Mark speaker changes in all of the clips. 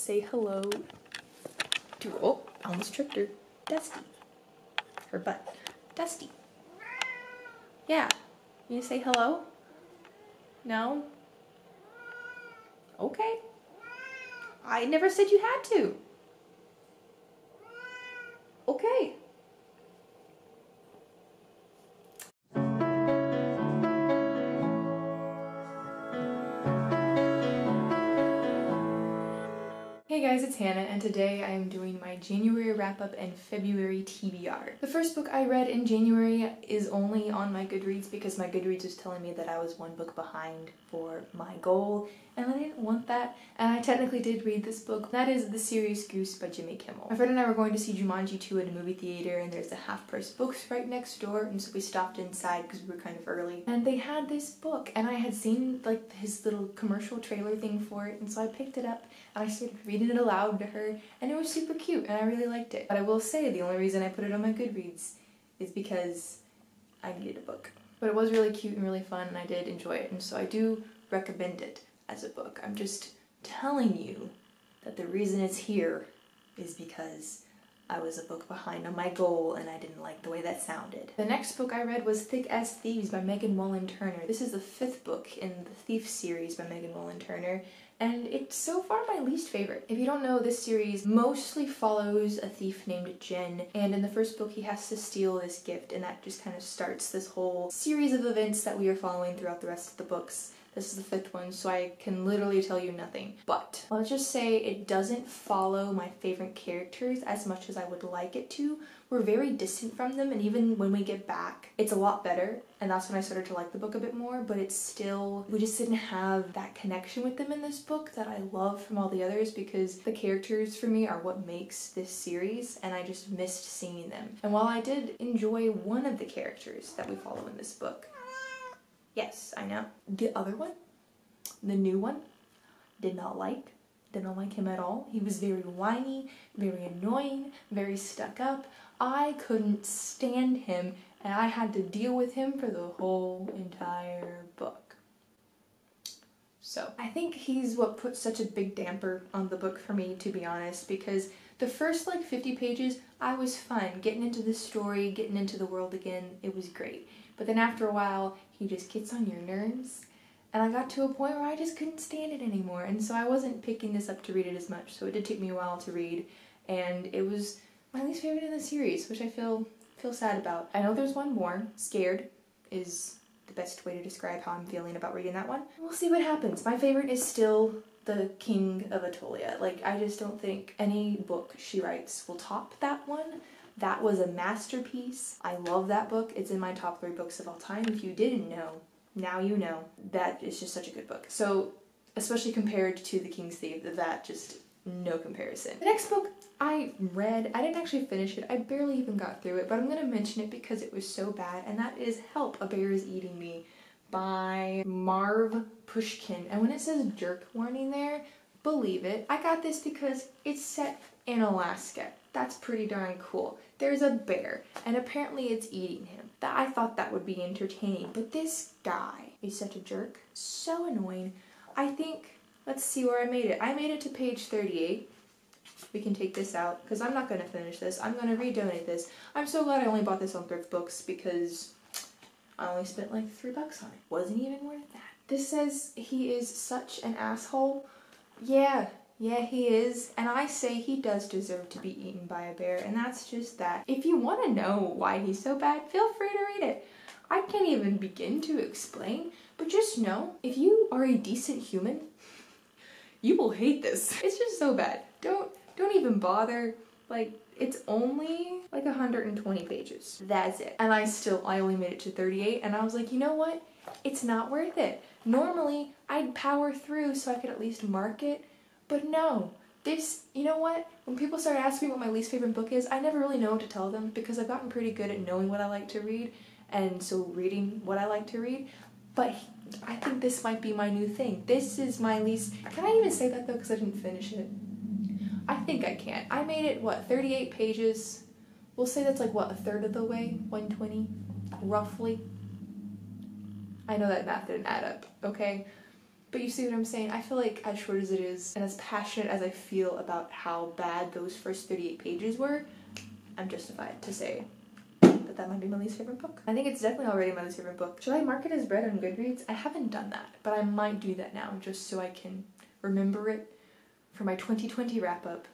Speaker 1: say hello to, oh, I almost tripped her, Dusty. Her butt. Dusty. Yeah. You say hello? No? Okay. I never said you had to. Okay. Hey guys, it's Hannah, and today I am doing my January wrap-up and February TBR. The first book I read in January is only on my Goodreads because my Goodreads was telling me that I was one book behind for my goal, and I didn't want that, and I technically did read this book. That is the series Goose by Jimmy Kimmel. My friend and I were going to see Jumanji 2 at a movie theater, and there's a half-price books right next door, and so we stopped inside because we were kind of early. And they had this book, and I had seen like his little commercial trailer thing for it, and so I picked it up, and I started reading it aloud to her, and it was super cute, and I really liked it. But I will say the only reason I put it on my Goodreads is because I needed a book. But it was really cute and really fun, and I did enjoy it, and so I do recommend it as a book. I'm just telling you that the reason it's here is because I was a book behind on my goal and I didn't like the way that sounded. The next book I read was Thick as Thieves by Megan Wallen Turner. This is the 5th book in the Thieves series by Megan Wallen Turner, and it's so far my least favorite. If you don't know, this series mostly follows a thief named Jen, and in the first book he has to steal this gift, and that just kind of starts this whole series of events that we are following throughout the rest of the books. This is the 5th one, so I can literally tell you nothing. But let's just say it doesn't follow my favorite characters as much as I would like it to. We're very distant from them, and even when we get back, it's a lot better, and that's when I started to like the book a bit more, but it's still, we just didn't have that connection with them in this book that I love from all the others, because the characters for me are what makes this series, and I just missed seeing them. And while I did enjoy one of the characters that we follow in this book, yes, I know, the other one, the new one, did not like him at all. He was very whiny, very annoying, very stuck up. I couldn't stand him, and I had to deal with him for the whole entire book. So I think he's what put such a big damper on the book for me, to be honest, because the first like 50 pages, I was fine. Getting into the story, getting into the world again, it was great. But then after a while, he just gets on your nerves, and I got to a point where I just couldn't stand it anymore, and so I wasn't picking this up to read it as much, so it did take me a while to read, and it was my least favorite in the series, which I feel sad about. I know there's one more. Scared is the best way to describe how I'm feeling about reading that one. We'll see what happens. My favorite is still The King of Atolia. Like, I just don't think any book she writes will top that one. That was a masterpiece. I love that book. It's in my top 3 books of all time. If you didn't know, now you know. That is just such a good book. So, especially compared to The King's Thief, that just no comparison. The next book I read, I didn't actually finish it. I barely even got through it, but I'm gonna mention it because it was so bad, and that is Help, A Bear is Eating Me by Marv Pushkin. And when it says jerk warning there, believe it. I got this because it's set in Alaska. That's pretty darn cool. There's a bear, and apparently it's eating him. I thought that would be entertaining, but this guy is such a jerk. So annoying. I think, let's see where I made it. I made it to page 38. We can take this out, because I'm not going to finish this. I'm going to redonate this. I'm so glad I only bought this on Thrift Books, because I only spent like $3 on it. Wasn't even worth that. This says he is such an asshole. Yeah, he is, and I say he does deserve to be eaten by a bear, and that's just that. If you want to know why he's so bad, feel free to read it. I can't even begin to explain, but just know, if you are a decent human, you will hate this. It's just so bad. Don't even bother. Like, it's only like 120 pages. That's it. And I only made it to 38, and I was like, you know what? It's not worth it. Normally, I'd power through so I could at least mark it. But no, this, you know what? When people start asking me what my least favorite book is, I never really know what to tell them because I've gotten pretty good at knowing what I like to read, and so reading what I like to read. But I think this might be my new thing. This is my least, can I even say that though, because I didn't finish it? I think I can. I made it, what, 38 pages? We'll say that's like, what, a third of the way? 120? Roughly? I know that math didn't add up, okay? But you see what I'm saying? I feel like as short as it is, and as passionate as I feel about how bad those first 38 pages were, I'm justified to say that might be my least favorite book. I think it's definitely already my least favorite book. Should I mark it as read on Goodreads? I haven't done that, but I might do that now just so I can remember it for my 2020 wrap-up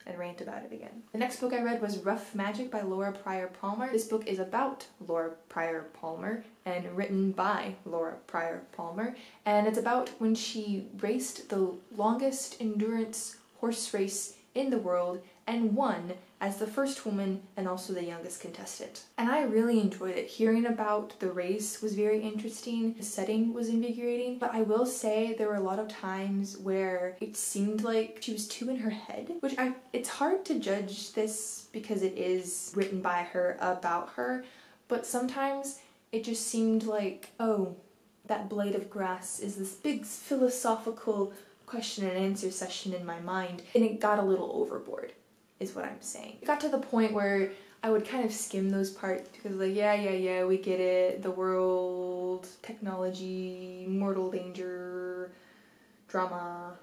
Speaker 1: and rant about it again. The next book I read was Rough Magic by Laura Pryor Palmer. This book is about Laura Pryor Palmer and written by Laura Pryor Palmer, and it's about when she raced the longest endurance horse race in the world and won as the first woman and also the youngest contestant. And I really enjoyed it. Hearing about the race was very interesting. The setting was invigorating, but I will say there were a lot of times where it seemed like she was too in her head, which it's hard to judge this because it is written by her about her, but sometimes it just seemed like, oh, that blade of grass is this big philosophical question and answer session in my mind, and it got a little overboard, is what I'm saying. It got to the point where I would kind of skim those parts because like, yeah, we get it, the world, technology, mortal danger, drama,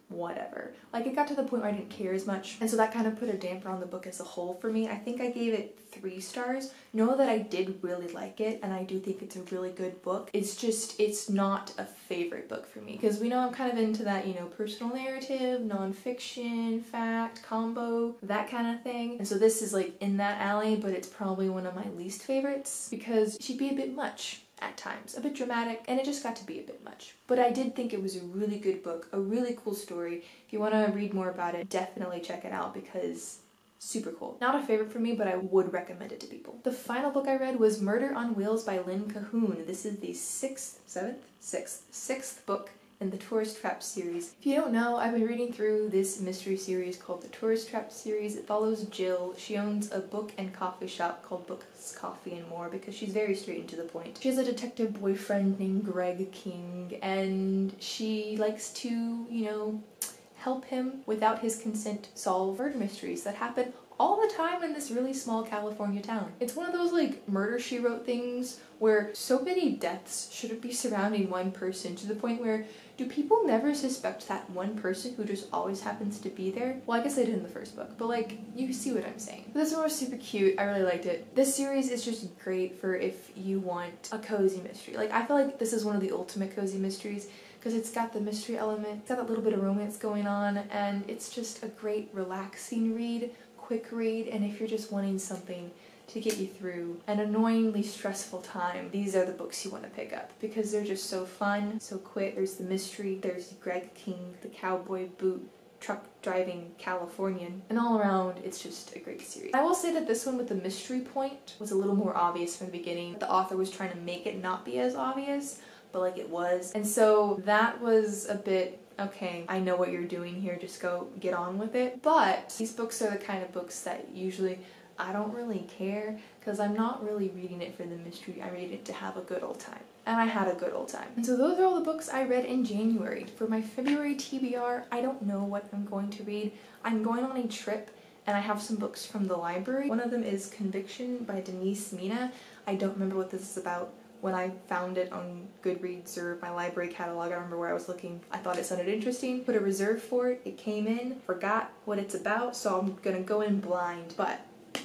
Speaker 1: whatever. Like, it got to the point where I didn't care as much, and so that kind of put a damper on the book as a whole for me. I think I gave it 3 stars. Know that I did really like it, and I do think it's a really good book. It's just, it's not a favorite book for me, because we know I'm kind of into that, you know, personal narrative, nonfiction, fact, combo, that kind of thing. And so this is like in that alley, but it's probably one of my least favorites because she'd be a bit much at times, a bit dramatic, and it just got to be a bit much. But I did think it was a really good book, a really cool story. If you want to read more about it, definitely check it out because super cool. Not a favorite for me, but I would recommend it to people. The final book I read was Murder on Wheels by Lynn Cahoon. This is the sixth book in the Tourist Trap series. If you don't know, I've been reading through this mystery series called the Tourist Trap series. It follows Jill. She owns a book and coffee shop called Books, Coffee, and More because she's very straight and to the point. She has a detective boyfriend named Greg King, and she likes to, you know, help him without his consent solve murder mysteries that happen all the time in this really small California town. It's one of those like Murder, She Wrote things where so many deaths shouldn't be surrounding one person to the point where do people never suspect that one person who just always happens to be there? Well, I guess I did in the first book, but like, you see what I'm saying. This one was super cute. I really liked it. This series is just great for if you want a cozy mystery. Like, I feel like this is one of the ultimate cozy mysteries because it's got the mystery element, it's got that little bit of romance going on, and it's just a great relaxing read, quick read, and if you're just wanting something to get you through an annoyingly stressful time, these are the books you want to pick up because they're just so fun, so quick. There's the mystery, there's Greg King, the cowboy boot truck driving Californian, and all around it's just a great series. I will say that this one with the mystery point was a little more obvious from the beginning. The author was trying to make it not be as obvious, but like it was, and so that was a bit, okay, I know what you're doing here, just go get on with it. But these books are the kind of books that usually I don't really care because I'm not really reading it for the mystery. I read it to have a good old time. And I had a good old time. And so those are all the books I read in January. For my February TBR, I don't know what I'm going to read. I'm going on a trip and I have some books from the library. One of them is Conviction by Denise Mina. I don't remember what this is about. When I found it on Goodreads or my library catalog, I remember where I was looking. I thought it sounded interesting, put a reserve for it, it came in, forgot what it's about, so I'm gonna go in blind. But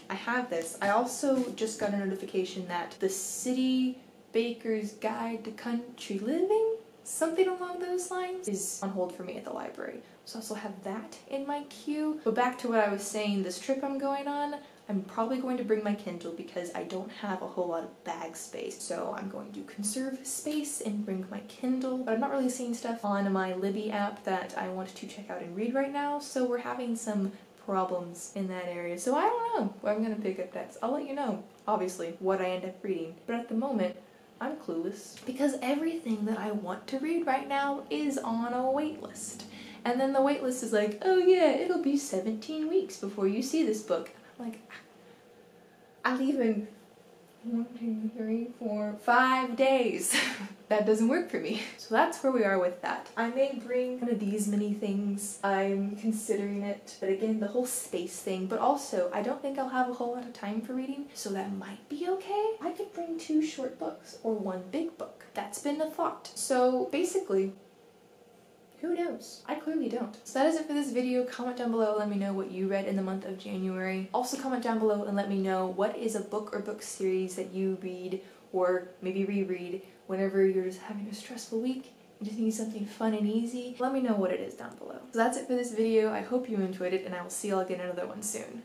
Speaker 1: I have this. I also just got a notification that the City Baker's Guide to Country Living, something along those lines, is on hold for me at the library. So I also have that in my queue. But back to what I was saying, this trip I'm going on, I'm probably going to bring my Kindle because I don't have a whole lot of bag space. So I'm going to conserve space and bring my Kindle. But I'm not really seeing stuff on my Libby app that I want to check out and read right now. So we're having some problems in that area. So I don't know where I'm going to pick up next. I'll let you know, obviously, what I end up reading. But at the moment, I'm clueless because everything that I want to read right now is on a wait list. And then the wait list is like, oh yeah, it'll be 17 weeks before you see this book. Like, I'll even 1, 2, 3, 4, 5 days. That doesn't work for me. So that's where we are with that. I may bring one of these many things. I'm considering it. But again, the whole space thing. But also, I don't think I'll have a whole lot of time for reading. So that might be okay. I could bring 2 short books or 1 big book. That's been a thought. So basically, Who knows? I clearly don't. So that is it for this video. Comment down below, let me know what you read in the month of January. Also comment down below and let me know what is a book or book series that you read or maybe reread whenever you're just having a stressful week. You just need something fun and easy. Let me know what it is down below. So that's it for this video. I hope you enjoyed it and I will see y'all again in another one soon.